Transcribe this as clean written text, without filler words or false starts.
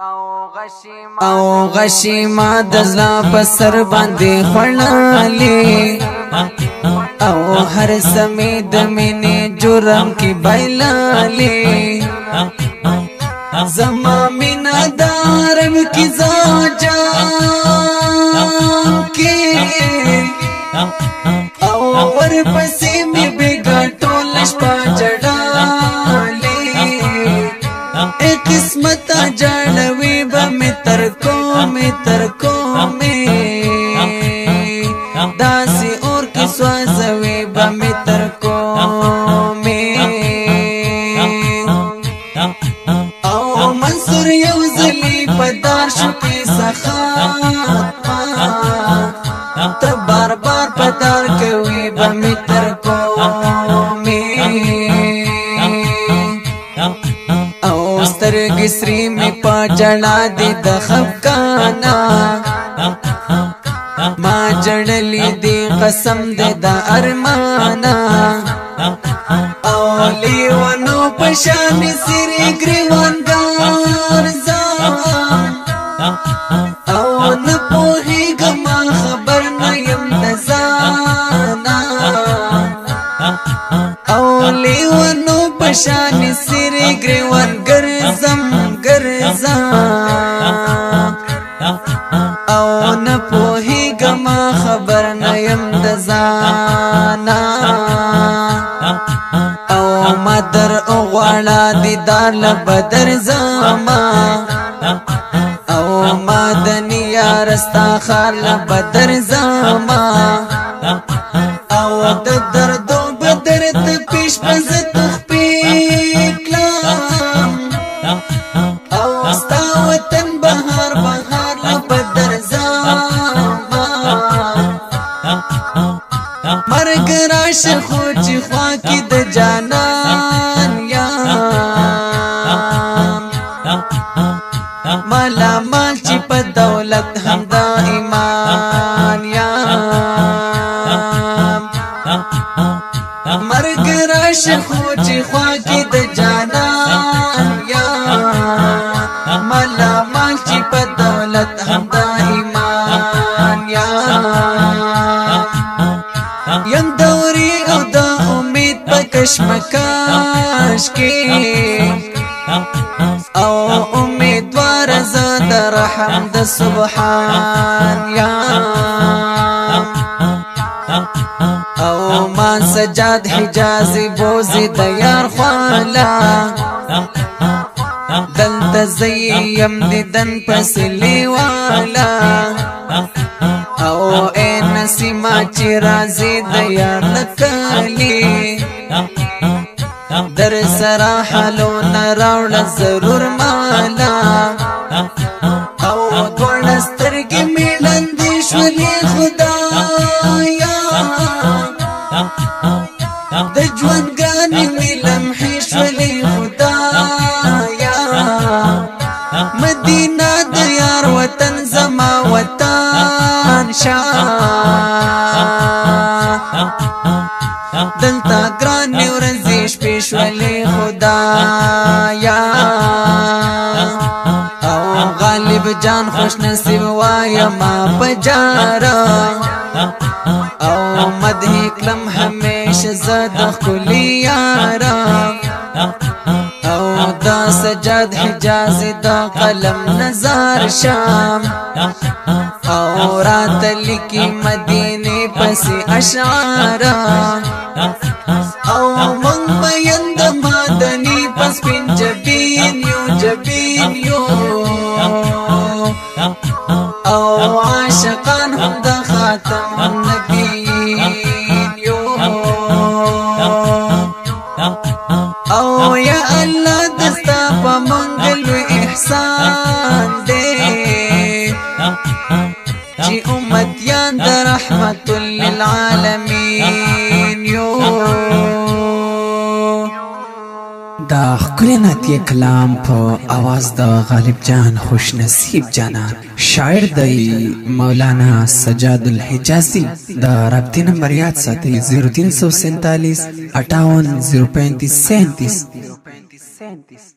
او غشیما دزلا پسر باندې خړلې او هر سمې د مینې جرم کې بایلالې زما مینا دارم کې زاجان کې او ورپسې می بګټو لشپا جړالې قسمت جړوي به می تر کو می داسي اور کې سوځوي به می تر کو می او منصور یو زلی پدار شو کې سخات ته بار بار پدار کوي به می تر کو می او سترګې سری می پاجړا دي د خفقانا ما جړلې دي قسم دې د ارمانا او لیوانو پشان سری گریوان ګرځم او نه پوهېږم خبر نه یم د ځانا او لیوانو پشان سری گریوان ګرځم او نه پوهېږم خبر نه یم د ځانا او مدر غواړه دیدار له بدر زما او مدني یار ستا خار له بدر زما او د دردو بدر ته پیش پز تخپی کلام او ستا وطن بهار له بدر زما مرګ راشه خو چې خوا کې د جانان یم مالا مال چې په دولت هم د ایمان یم مرګ راشه خو چې خوا کې د جانان یم مالا مال چې په دولت هم د ایمان یم دوري او د امید په کشمکش کې او امیدوار زه د رحم د سبحان یم او ما سجاد حجازي بوزي د یار خوالا دلته زیم دیدن پسلی والا او اے نسیما چی رازی دیار نکالی در سرا حلو نراوڑ ضرور مالا او دوڑسترگی میلندی شولی خدایا د جوانگانی میلمحی شولی خدایا مدینہ دیار وطن زما وطن دلتا گرانی ورزی شپی شولی خدایا او غالب جان خوش نصیب وایا ما پجارا او مدحی کلم ہمیشہ زد خلی یارا او دا سجاد حجازی دا قلم نظار شام او رات لکی مدینی پسی اشعارا او من بیند مدنی پس پین جبین یو او عاشقان هم دا خاتم النبیین یو او یا اللہ دستا پا منگل و احسان دے جی امتیان دا رحمت للعالمین یو دا ښکلی نعتیه کلام په اواز د غالب جان خوش نصیب جانان شاعر دی مولانا سجاد الحجازی د رابطې نمبر یاد ساتئ 0347 58 035 37